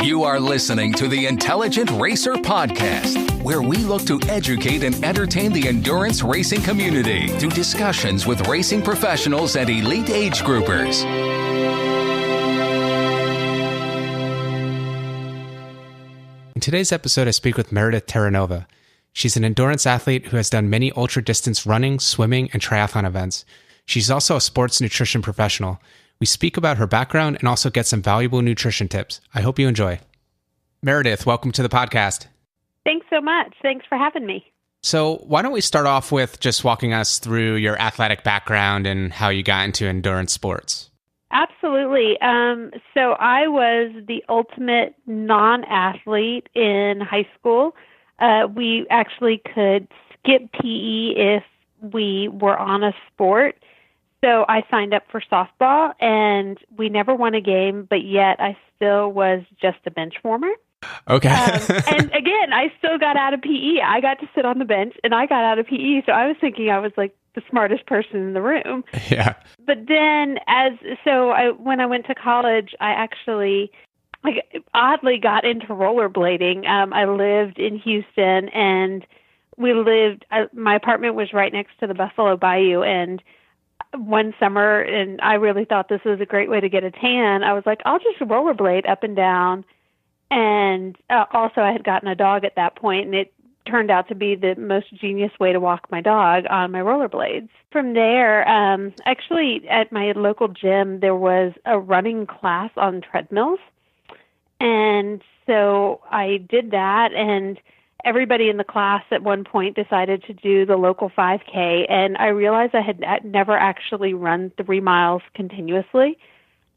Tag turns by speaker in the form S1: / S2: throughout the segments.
S1: You are listening to the Intelligent Racer Podcast, where we look to educate and entertain the endurance racing community through discussions with racing professionals and elite age groupers.
S2: In today's episode, I speak with Meredith Terranova. She's an endurance athlete who has done many ultra-distance running, swimming, and triathlon events. She's also a sports nutrition professional. We speak about her background and also get some valuable nutrition tips. I hope you enjoy. Meredith, welcome to the podcast.
S3: Thanks so much. Thanks for having me.
S2: So why don't we start off with just walking us through your athletic background and how you got into endurance sports?
S3: Absolutely. So I was the ultimate non-athlete in high school. We actually could skip PE if we were on a sport. So I signed up for softball, and we never won a game, but yet I still was just a bench warmer.
S2: Okay.
S3: And again, I still got out of PE. I got to sit on the bench, and I got out of PE. So I was thinking I was like the smartest person in the room.
S2: Yeah.
S3: But then when I went to college, I actually oddly got into rollerblading. I lived in Houston, and my apartment was right next to the Buffalo Bayou, and one summer, and I really thought this was a great way to get a tan, I was like, I'll just rollerblade up and down. And also I had gotten a dog at that point, and it turned out to be the most genius way to walk my dog on my rollerblades. From there, actually at my local gym, there was a running class on treadmills. And so I did that, and everybody in the class at one point decided to do the local 5K, and I realized I had never actually run 3 miles continuously.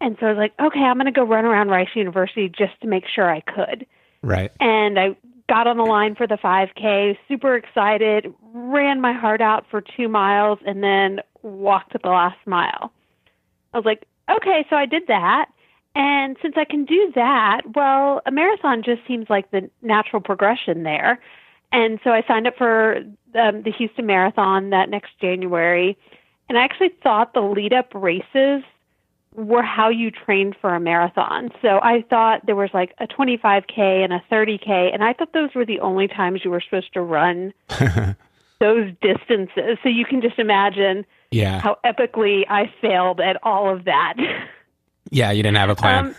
S3: And so I was like, okay, I'm going to go run around Rice University just to make sure I could.
S2: Right.
S3: And I got on the line for the 5K, super excited, ran my heart out for 2 miles, and then walked the last mile. I was like, okay, so I did that. And since I can do that, well, a marathon just seems like the natural progression there. And so I signed up for the Houston Marathon that next January. And I actually thought the lead-up races were how you trained for a marathon. So I thought there was like a 25K and a 30K, and I thought those were the only times you were supposed to run those distances. So you can just imagine how epically I failed at all of that.
S2: Yeah, you didn't have a plan.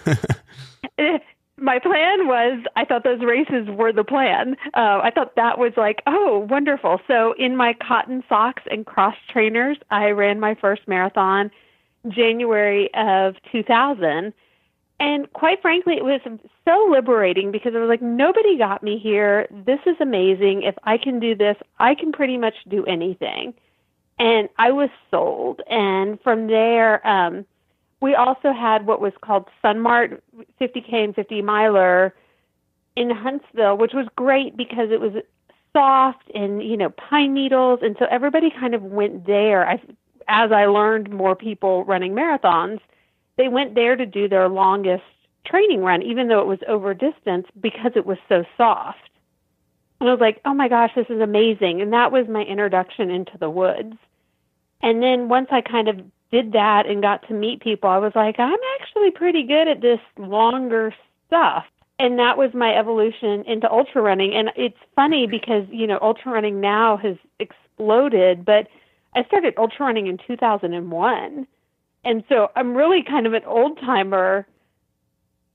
S3: My plan was, I thought those races were the plan. I thought that was like, oh, wonderful. So in my cotton socks and cross trainers, I ran my first marathon January of 2000. And quite frankly, it was so liberating because I was like, nobody got me here. This is amazing. If I can do this, I can pretty much do anything. And I was sold. And from there, we also had what was called Sunmart 50K and 50 miler in Huntsville, which was great because it was soft and, pine needles. And so everybody kind of went there. As I learned more people running marathons, they went there to do their longest training run, even though it was over distance, because it was so soft. And I was like, oh my gosh, this is amazing. And that was my introduction into the woods. And then once I kind of did that and got to meet people, I was like, I'm actually pretty good at this longer stuff. And that was my evolution into ultra running. And it's funny because, ultra running now has exploded, but I started ultra running in 2001. And so I'm really kind of an old timer,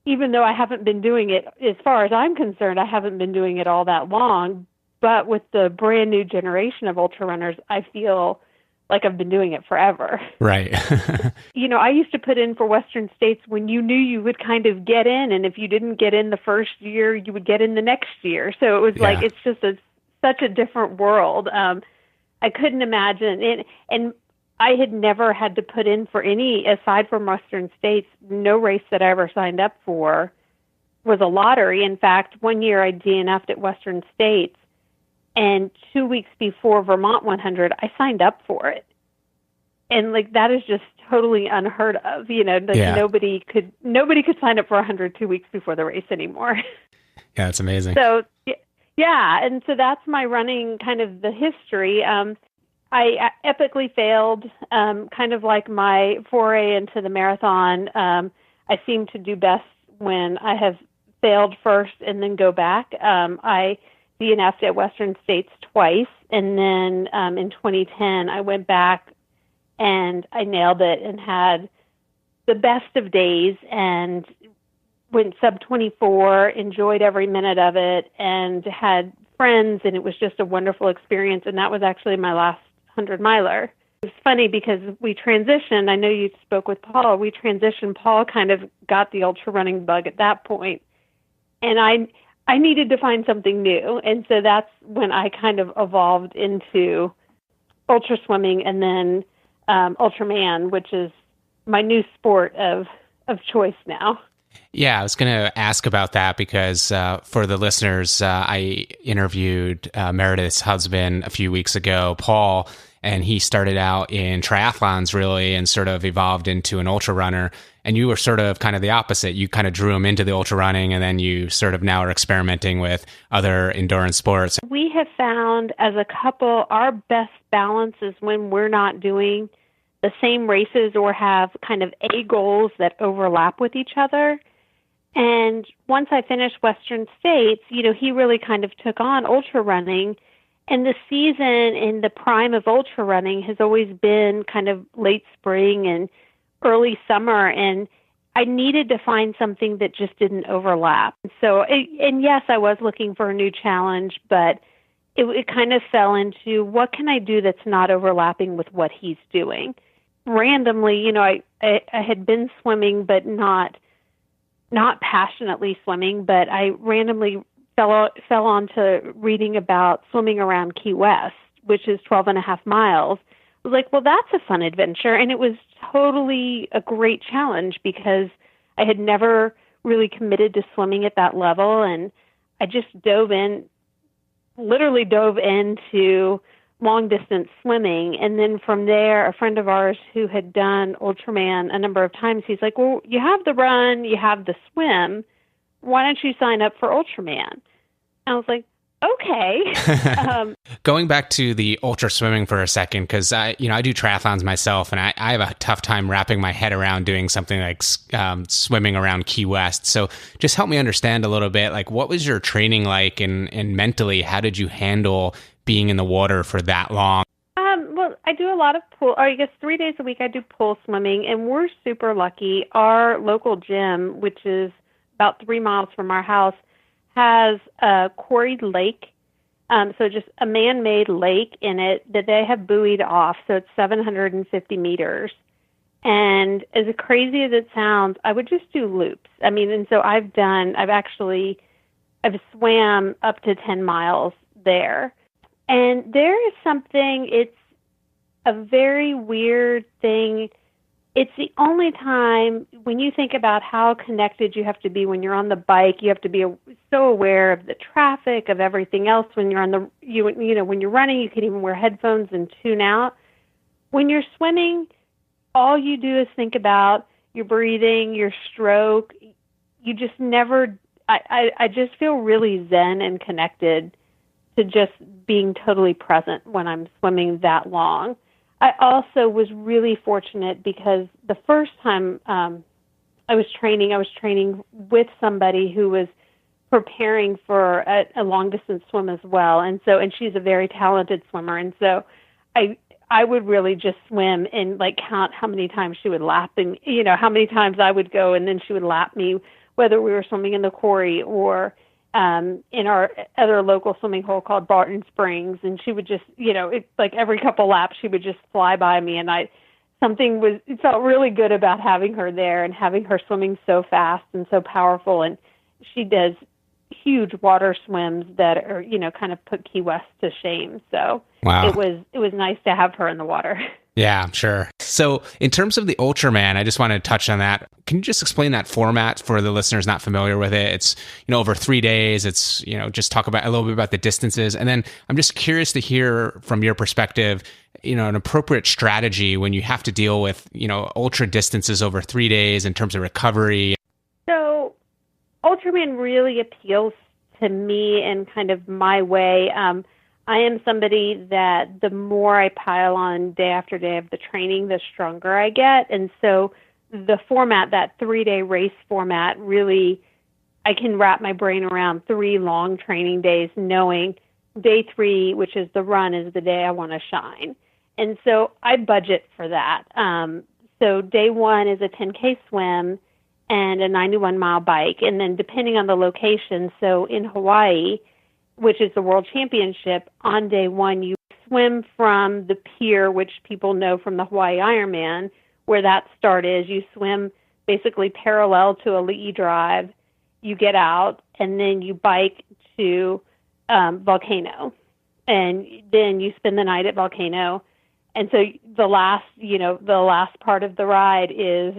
S3: even though I haven't been doing it, as far as I'm concerned, I haven't been doing it all that long. But with the brand new generation of ultra runners, I feel like I've been doing it forever.
S2: Right.
S3: I used to put in for Western States when you knew you would kind of get in, and if you didn't get in the first year, you would get in the next year. So it was like, it's just such a different world. I couldn't imagine it. And I had never had to put in for any, aside from Western States, no race that I ever signed up for was a lottery. In fact, one year I DNF'd at Western States, and 2 weeks before Vermont 100, I signed up for it. And that is just totally unheard of. Nobody could sign up for 100 2 weeks before the race anymore.
S2: Yeah, it's amazing.
S3: So, yeah. And so that's my running kind of the history. I epically failed, kind of like my foray into the marathon. I seem to do best when I have failed first and then go back. I DNF'd at Western States twice, and then in 2010 I went back and I nailed it and had the best of days and went sub 24, enjoyed every minute of it, and had friends, and it was just a wonderful experience. And that was actually my last 100-miler. It's funny because we transitioned. I know you spoke with Paul. We transitioned. Paul kind of got the ultra running bug at that point, and I needed to find something new. And so that's when I kind of evolved into ultra swimming, and then Ultraman, which is my new sport of choice now.
S2: Yeah, I was going to ask about that because for the listeners, I interviewed Meredith's husband a few weeks ago, Paul, and he started out in triathlons really and sort of evolved into an ultra runner. And you were sort of kind of the opposite. You kind of drew him into the ultra running, and then you sort of now are experimenting with other endurance sports.
S3: We have found as a couple, our best balance is when we're not doing the same races or have kind of A goals that overlap with each other. And once I finished Western States, he really kind of took on ultra running. And the season in the prime of ultra running has always been kind of late spring and early summer. And I needed to find something that just didn't overlap. So, and yes, I was looking for a new challenge, but it kind of fell into what can I do that's not overlapping with what he's doing. Randomly, I had been swimming, but not passionately swimming, but I randomly fell onto reading about swimming around Key West, which is 12 and a half miles. I was like, well, that's a fun adventure. And it was totally a great challenge because I had never really committed to swimming at that level. And I just literally dove into long distance swimming. And then from there, a friend of ours who had done Ultraman a number of times, he's like, well, you have the run, you have the swim. Why don't you sign up for Ultraman? I was like, okay.
S2: Going back to the ultra swimming for a second, because I do triathlons myself, and I have a tough time wrapping my head around doing something like swimming around Key West. So just help me understand a little bit, like what was your training like, and mentally, how did you handle being in the water for that long?
S3: Well, I do a lot of pool, or I guess 3 days a week I do pool swimming, and we're super lucky. Our local gym, which is about 3 miles from our house, has a quarried lake, so just a man-made lake in it that they have buoyed off, so it's 750 meters. And as crazy as it sounds, I would just do loops. I mean, and so I've swam up to 10 miles there. And there is something, it's a very weird thing. It's the only time when you think about how connected you have to be when you're on the bike, you have to be so aware of the traffic, of everything else. When you're when you're running, you can even wear headphones and tune out. When you're swimming, all you do is think about your breathing, your stroke. You just never, I just feel really zen and connected to just being totally present when I'm swimming that long. I also was really fortunate because the first time I was training with somebody who was preparing for a long distance swim as well. And she's a very talented swimmer. And so I would really just swim and like count how many times she would lap and, how many times I would go and then she would lap me, whether we were swimming in the quarry or in our other local swimming hole called Barton Springs, and she would just, like every couple laps, she would just fly by me, and it felt really good about having her there and having her swimming so fast and so powerful, and she does huge water swims that are, kind of put Key West to shame. So wow. It was nice to have her in the water.
S2: Yeah, I'm sure. So in terms of the Ultraman, I just wanted to touch on that. Can you just explain that format for the listeners not familiar with it? It's, over 3 days. It's, just talk about a little bit about the distances. And then I'm just curious to hear from your perspective, an appropriate strategy when you have to deal with, ultra distances over 3 days in terms of recovery.
S3: So Ultraman really appeals to me in kind of my way. I am somebody that the more I pile on day after day of the training, the stronger I get. And so the format, that 3-day race format, really I can wrap my brain around 3 long training days, knowing day 3, which is the run, is the day I want to shine. And so I budget for that. So day 1 is a 10K swim and a 91-mile bike. And then depending on the location, so in Hawaii, which is the World Championship, on day 1, you swim from the pier, which people know from the Hawaii Ironman, where that start is. You swim basically parallel to a Le'i Drive. You get out, and then you bike to Volcano. And then you spend the night at Volcano. And so the last part of the ride is,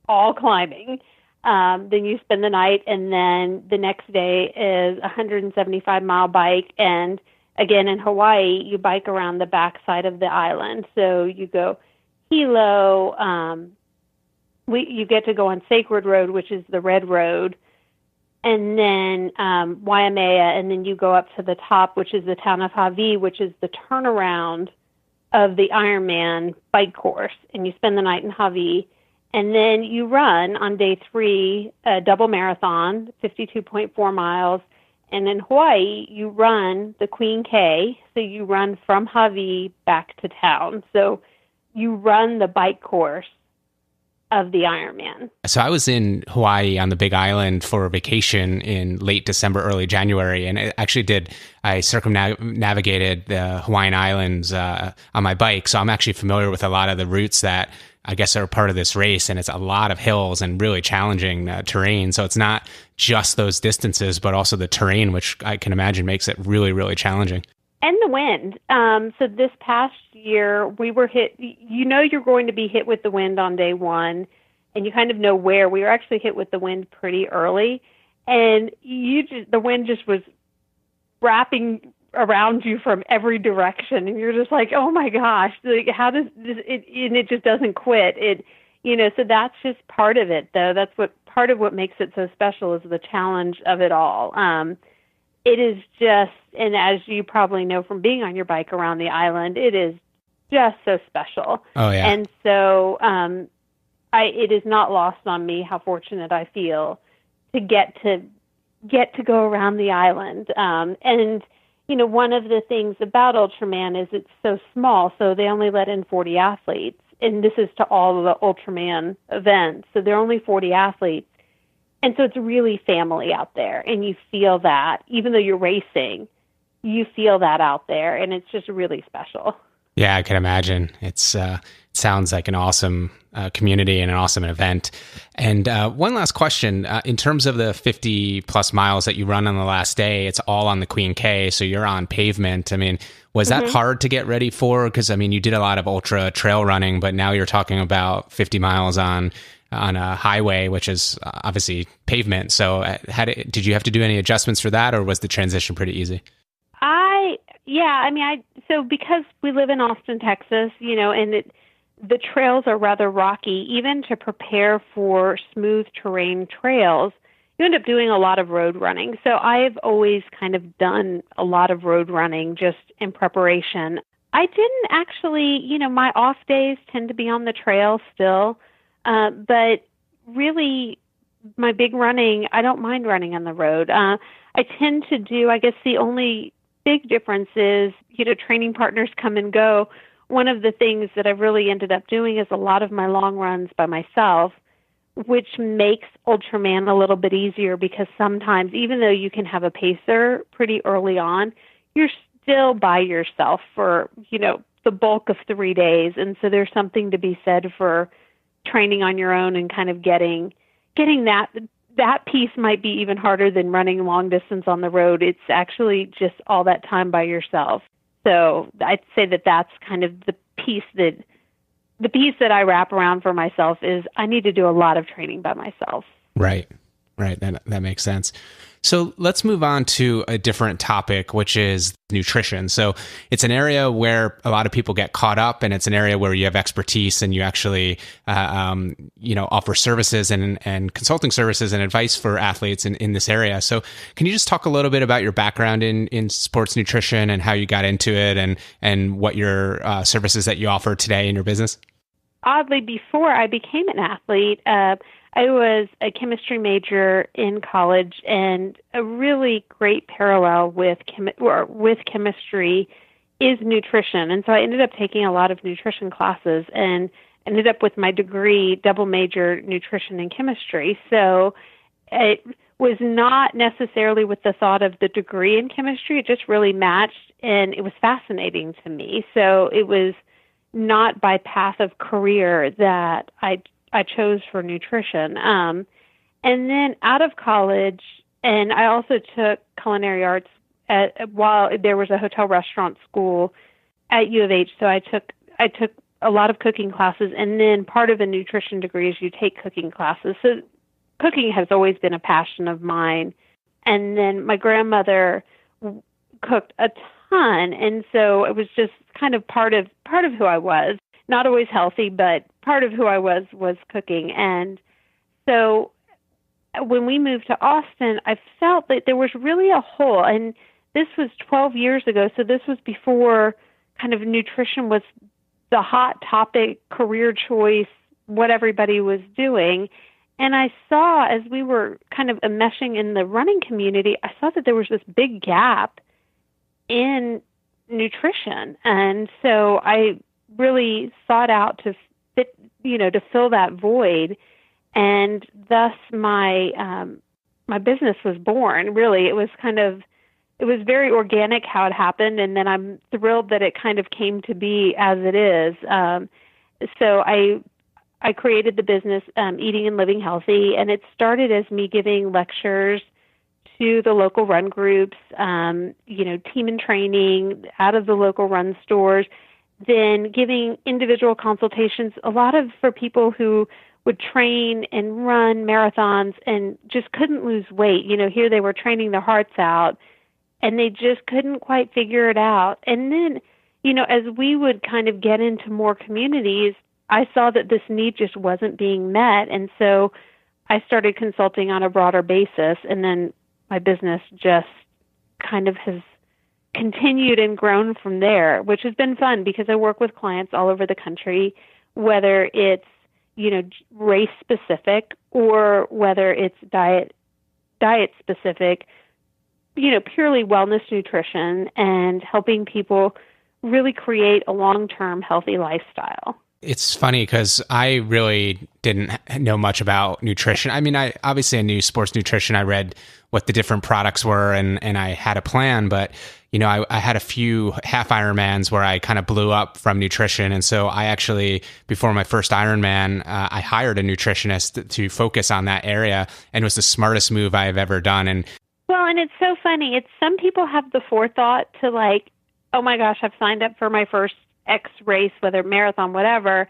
S3: all climbing. Then you spend the night, and then the next day is a 175-mile bike. And again, in Hawaii, you bike around the backside of the island. So you go Hilo. You get to go on Sacred Road, which is the red road, and then Waimea, and then you go up to the top, which is the town of Hawi, which is the turnaround of the Ironman bike course. And you spend the night in Hawi. And then you run on day 3 a double marathon, 52.4 miles. And in Hawaii, you run the Queen K. So you run from Hawi back to town. So you run the bike course of the Ironman.
S2: So I was in Hawaii on the Big Island for a vacation in late December, early January, and I circumnavigated the Hawaiian Islands on my bike. So I'm actually familiar with a lot of the routes that I guess are part of this race, and it's a lot of hills and really challenging terrain. So it's not just those distances, but also the terrain, which I can imagine makes it really, really challenging.
S3: And the wind. So this past year, we were hit. You're going to be hit with the wind on day 1, and you kind of know where. We were actually hit with the wind pretty early, and the wind just was wrapping around you from every direction, and you're just like, oh my gosh, like, how does this? And it just doesn't quit. So that's just part of it, though. That's part of what makes it so special is the challenge of it all. It is just, and as you probably know from being on your bike around the island, it is just so special.
S2: Oh, yeah.
S3: And so it is not lost on me how fortunate I feel to get to go around the island. And, one of the things about Ultraman is it's so small, so they only let in 40 athletes. And this is to all of the Ultraman events. So there are only 40 athletes. And so it's really family out there, and you feel that. Even though you're racing, you feel that out there, and it's just really special.
S2: Yeah, I can imagine. It sounds like an awesome community and an awesome event. And one last question. In terms of the 50-plus miles that you run on the last day, it's all on the Queen K, so you're on pavement. I mean, was that hard to get ready for? Because, you did a lot of ultra trail running, but now you're talking about 50 miles on a highway, which is obviously pavement. So did you have to do any adjustments for that, or was the transition pretty easy?
S3: So because we live in Austin, Texas, and the trails are rather rocky, even to prepare for smooth terrain trails, you end up doing a lot of road running. So I've always kind of done a lot of road running just in preparation. I didn't actually, my off days tend to be on the trail still. But really, my big running, I don't mind running on the road. I tend to do, I guess the only big difference is, training partners come and go. One of the things that I've really ended up doing is a lot of my long runs by myself, which makes Ultraman a little bit easier because sometimes, even though you can have a pacer pretty early on, you're still by yourself for, the bulk of 3 days. And so there's something to be said for training on your own and kind of getting that piece might be even harder than running long distance on the road. It's actually just all that time by yourself. So I'd say that that's kind of the piece that I wrap around for myself is I need to do a lot of training by myself.
S2: Right. That makes sense. So let's move on to a different topic, which is nutrition. So it's an area where a lot of people get caught up, and it's an area where you have expertise and you actually, offer services and consulting services and advice for athletes in this area. So can you just talk a little bit about your background in sports nutrition and how you got into it and what your services that you offer today in your business?
S3: Oddly, before I became an athlete, I was a chemistry major in college, and a really great parallel with chemistry is nutrition. And so I ended up taking a lot of nutrition classes and ended up with my degree, double major, nutrition and chemistry. So it was not necessarily with the thought of the degree in chemistry. It just really matched, and it was fascinating to me. So it was not by path of career that I chose for nutrition. And then out of college, and I also took culinary arts while there was a hotel restaurant school at U of H. So I took a lot of cooking classes, and then part of a nutrition degree is you take cooking classes. So cooking has always been a passion of mine. And then my grandmother cooked a ton, and so it was just kind of part of who I was. Not always healthy, but part of who I was cooking. And so when we moved to Austin, I felt that there was really a hole. And this was 12 years ago, so this was before kind of nutrition was the hot topic, career choice, what everybody was doing. And I saw, as we were kind of enmeshing in the running community, I saw that there was this big gap in nutrition. And so I really sought out to fill that void. And thus my business was born. Really, it was very organic how it happened, and then I'm thrilled that it kind of came to be as it is. So I created the business, Eating and Living Healthy, and it started as me giving lectures to the local run groups, team and training out of the local run stores, then giving individual consultations, a lot of for people who would train and run marathons and just couldn't lose weight. Here they were training their hearts out, and they just couldn't quite figure it out. And then, as we would kind of get into more communities, I saw that this need just wasn't being met. And so I started consulting on a broader basis. And then my business just kind of has continued and grown from there, which has been fun because I work with clients all over the country, whether it's, race specific or whether it's diet specific, purely wellness nutrition and helping people really create a long-term healthy lifestyle.
S2: It's funny because I really didn't know much about nutrition. I mean, I knew sports nutrition. I read what the different products were and I had a plan, but I had a few half Ironmans where I kind of blew up from nutrition. And so I actually, before my first Ironman, I hired a nutritionist to focus on that area, and it was the smartest move I've ever done. And
S3: it's so funny. It's some people have the forethought to like, oh my gosh, I've signed up for my first X race, whether marathon, whatever.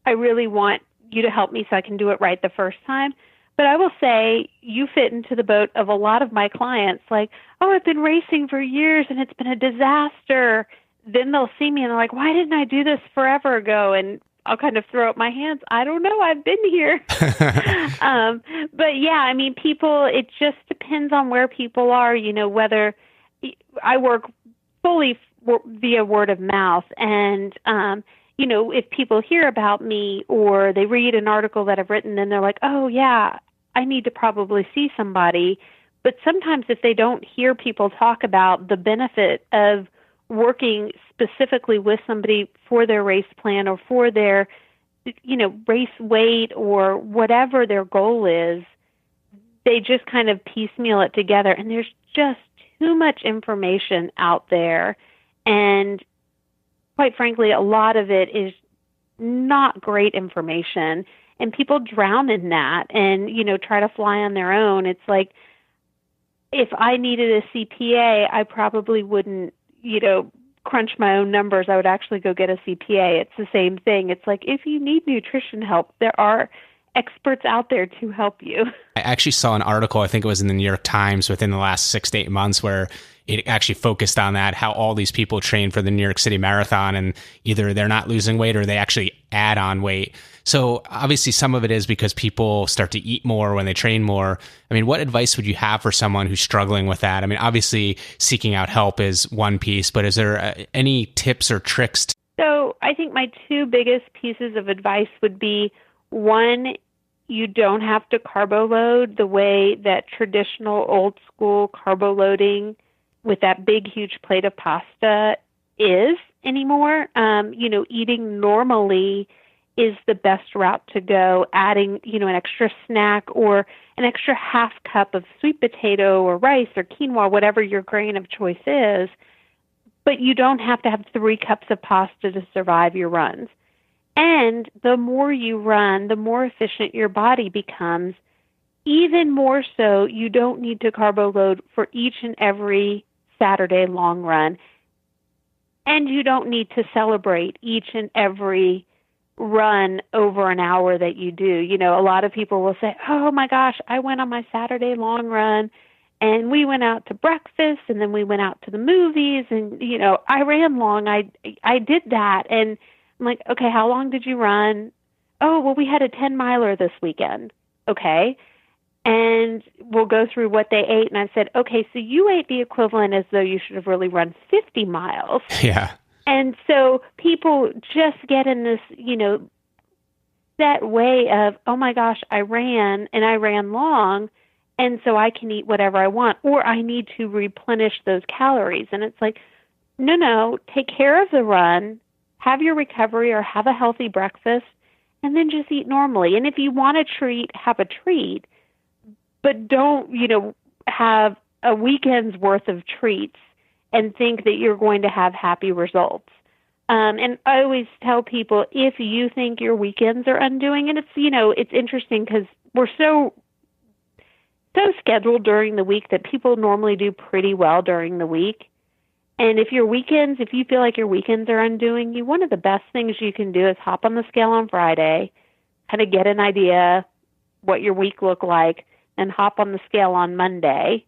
S3: I really want you to help me so I can do it right the first time. But I will say you fit into the boat of a lot of my clients, like, oh, I've been racing for years and it's been a disaster. Then they'll see me and they're like, why didn't I do this forever ago? And I'll kind of throw up my hands. I don't know. I've been here. But yeah, I mean, people, it just depends on where people are, whether I work fully via word of mouth. And, if people hear about me or they read an article that I've written, then they're like, oh yeah, I need to probably see somebody. But sometimes if they don't hear people talk about the benefit of working specifically with somebody for their race plan or for their, race weight or whatever their goal is, they just kind of piecemeal it together. And there's just too much information out there. And quite frankly, a lot of it is not great information. And people drown in that and, try to fly on their own. It's like, if I needed a CPA, I probably wouldn't, crunch my own numbers. I would actually go get a CPA. It's the same thing. It's like, if you need nutrition help, there are experts out there to help you.
S2: I actually saw an article, I think it was in the New York Times within the last 6 to 8 months, where it actually focused on that, how all these people train for the New York City Marathon and either they're not losing weight or they actually add on weight. So obviously some of it is because people start to eat more when they train more. I mean, what advice would you have for someone who's struggling with that? I mean, obviously seeking out help is one piece, but is there any tips or tricks?
S3: So I think my two biggest pieces of advice would be, one, You don't have to carbo load the way that traditional old school carbo loading with that big, huge plate of pasta is anymore. Eating normally is the best route to go. Adding, an extra snack or an extra half cup of sweet potato or rice or quinoa, whatever your grain of choice is. But you don't have to have 3 cups of pasta to survive your runs. And the more you run, the more efficient your body becomes. Even more so, you don't need to carbo load for each and every Saturday long run. And you don't need to celebrate each and every run over an hour that you do. A lot of people will say, oh my gosh, I went on my Saturday long run and we went out to breakfast and then we went out to the movies and, I ran long. I did that. And I'm like, okay, how long did you run? Oh, well, we had a 10-miler this weekend. Okay. And we'll go through what they ate. And I said, okay, so you ate the equivalent as though you should have really run 50 miles.
S2: Yeah.
S3: And so people just get in this, that way of, oh my gosh, I ran and I ran long. And so I can eat whatever I want, or I need to replenish those calories. And it's like, no, take care of the run, have your recovery or have a healthy breakfast, and then just eat normally. And if you want a treat, have a treat, but don't, have a weekend's worth of treats and think that you're going to have happy results. And I always tell people, if you think your weekends are undoing, and it's, it's interesting because we're so scheduled during the week that people normally do pretty well during the week. And if you feel like your weekends are undoing you, one of the best things you can do is hop on the scale on Friday, kind of get an idea what your week looked like, and hop on the scale on Monday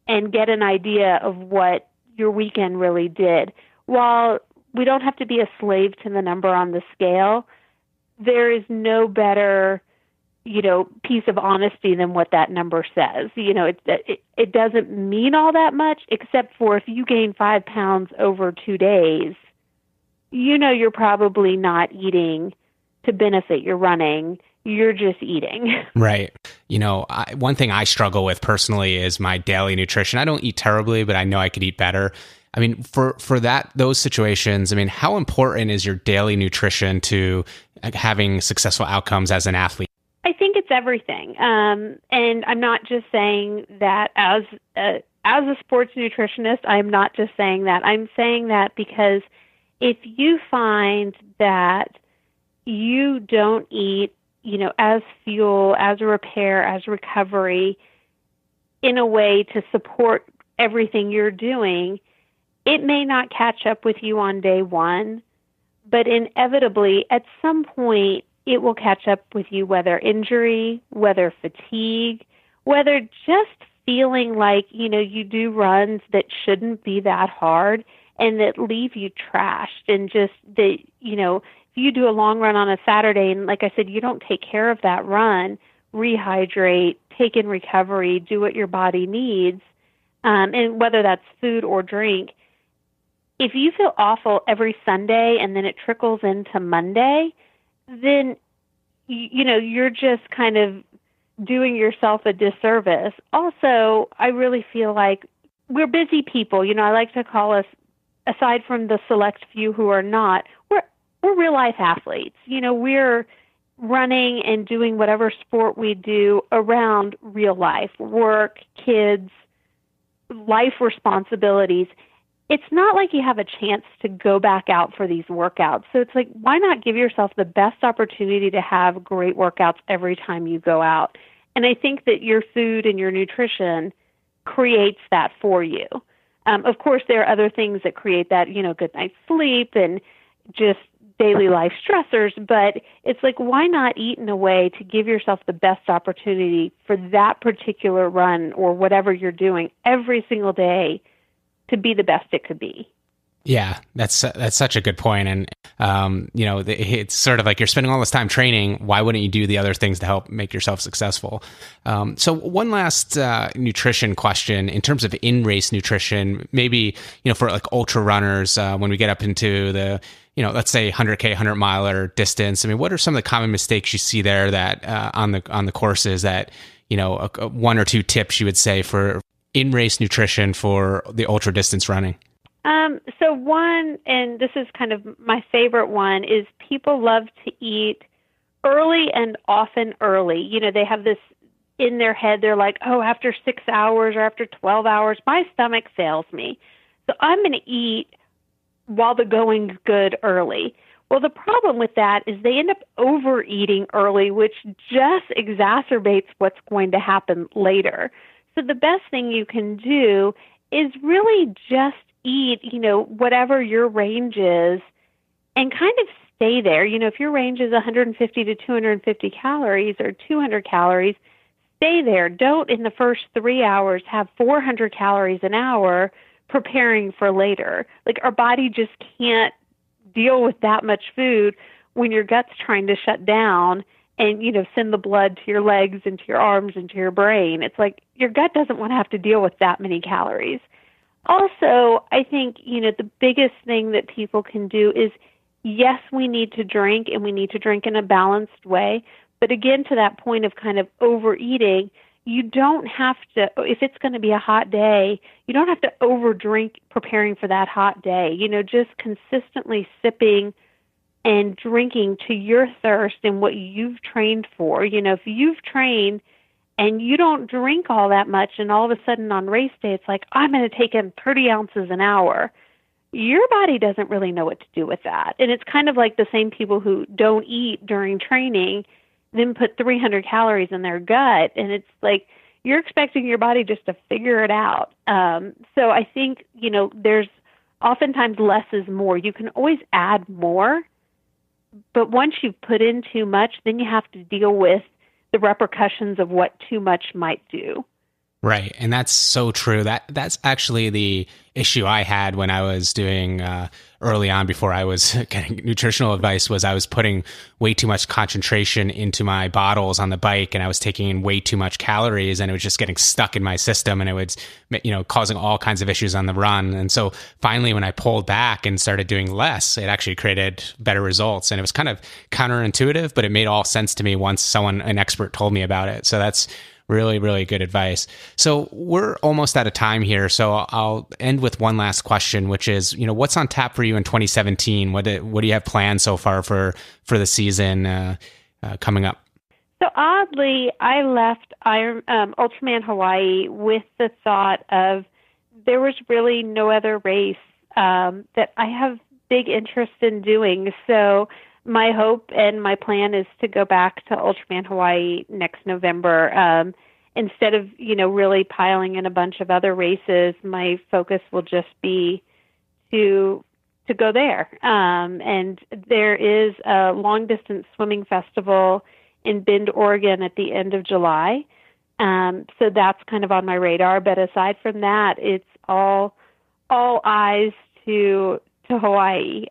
S3: and get an idea of what your weekend really did. While we don't have to be a slave to the number on the scale, there is no better piece of honesty than what that number says. It doesn't mean all that much, except for if you gain 5 pounds over 2 days, you're probably not eating to benefit your running. You're just eating.
S2: Right. One thing I struggle with personally is my daily nutrition. I don't eat terribly, but I know I could eat better. I mean, for those situations, how important is your daily nutrition to having successful outcomes as an athlete?
S3: I think it's everything. And I'm not just saying that as a sports nutritionist. I'm not just saying that. I'm saying that because if you find that you don't eat, as fuel, as a repair, as recovery, in a way to support everything you're doing, it may not catch up with you on day one, but inevitably at some point it will catch up with you, whether injury, whether fatigue, whether just feeling like, you do runs that shouldn't be that hard and that leave you trashed, and just that, if you do a long run on a Saturday and, like I said, you don't take care of that run, rehydrate, take in recovery, do what your body needs, and whether that's food or drink, if you feel awful every Sunday and then it trickles into Monday, then, you're just kind of doing yourself a disservice. Also, I really feel like we're busy people. I like to call us, aside from the select few who are not, we're real life athletes. We're running and doing whatever sport we do around real life, work, kids, life responsibilities. It's not like you have a chance to go back out for these workouts. So it's like, why not give yourself the best opportunity to have great workouts every time you go out? And I think that your food and your nutrition creates that for you. Of course, there are other things that create that, good night's sleep and just daily life stressors, but it's like, why not eat in a way to give yourself the best opportunity for that particular run or whatever you're doing every single day to be the best it could be?
S2: Yeah, that's such a good point. And, it's sort of like you're spending all this time training. Why wouldn't you do the other things to help make yourself successful? So one last nutrition question in terms of in-race nutrition, maybe, for like ultra runners, when we get up into the let's say 100K, 100-miler distance. I mean, what are some of the common mistakes you see there that on the courses that, one or two tips you would say for in-race nutrition for the ultra distance running?
S3: So one, and this is kind of my favorite one, is people love to eat early and often early. They have this in their head. They're like, oh, after 6 hours or after 12 hours, my stomach fails me. So I'm going to eat while the going's good early. Well, the problem with that is they end up overeating early, which just exacerbates what's going to happen later. So the best thing you can do is really just eat, whatever your range is and kind of stay there. If your range is 150 to 250 calories or 200 calories, stay there. Don't in the first 3 hours have 400 calories an hour preparing for later. Like our body just can't deal with that much food when your gut's trying to shut down and, send the blood to your legs and to your arms and to your brain. It's like your gut doesn't want to have to deal with that many calories. Also, I think, the biggest thing that people can do is, yes, we need to drink and we need to drink in a balanced way. But again, to that point of kind of overeating, you don't have to, if it's going to be a hot day, you don't have to overdrink preparing for that hot day. Just consistently sipping and drinking to your thirst and what you've trained for. If you've trained and you don't drink all that much and all of a sudden on race day, it's like, I'm going to take in 30 ounces an hour. Your body doesn't really know what to do with that. And it's kind of like the same people who don't eat during training, then put 300 calories in their gut. And it's like, you're expecting your body just to figure it out. So I think, there's oftentimes less is more. You can always add more, but once you've put in too much, then you have to deal with the repercussions of what too much might do.
S2: Right. And that's so true. That's actually the issue I had when I was doing early on before I was getting nutritional advice was I was putting way too much concentration into my bottles on the bike and I was taking in way too much calories and it was just getting stuck in my system and it was, causing all kinds of issues on the run. And so finally, when I pulled back and started doing less, it actually created better results. And it was kind of counterintuitive, but it made all sense to me once an expert told me about it. So that's really, really good advice. So we're almost out of time here. So I'll end with one last question, which is, what's on tap for you in 2017? What do you have planned so far for the season coming up?
S3: So oddly, I left Ultraman Hawaii with the thought of there was really no other race that I have big interest in doing. So my hope and my plan is to go back to Ultraman Hawaii next November. Instead of, really piling in a bunch of other races, my focus will just be to go there. And there is a long-distance swimming festival in Bend, Oregon at the end of July. So that's kind of on my radar. But aside from that, it's all eyes to Hawaii.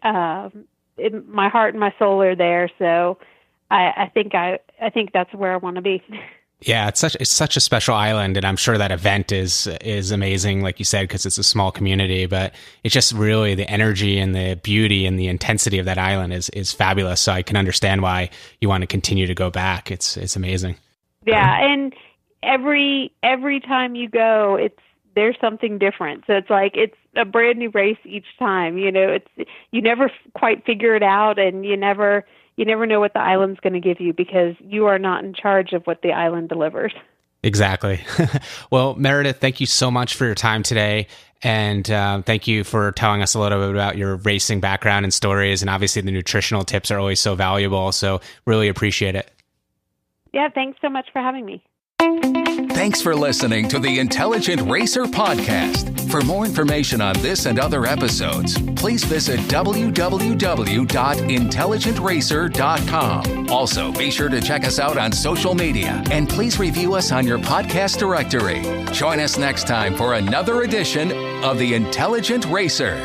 S3: My heart and my soul are there, so I think that's where I want to be.
S2: Yeah, it's such a special island, and I'm sure that event is amazing, like you said, because it's a small community. But it's just really the energy and the beauty and the intensity of that island is fabulous. So I can understand why you want to continue to go back. It's amazing.
S3: Yeah, and every time you go, there's something different. So it's like it's a brand new race each time. You never quite figure it out, and you never know what the island's going to give you because you are not in charge of what the island delivers.
S2: Exactly. Well, Meredith, thank you so much for your time today. And thank you for telling us a little bit about your racing background and stories. And obviously the nutritional tips are always so valuable. So really appreciate it.
S3: Yeah, thanks so much for having me.
S1: Thanks for listening to the Intelligent Racer podcast. For more information on this and other episodes, please visit www.intelligentracer.com. Also, be sure to check us out on social media and please review us on your podcast directory. Join us next time for another edition of the Intelligent Racer.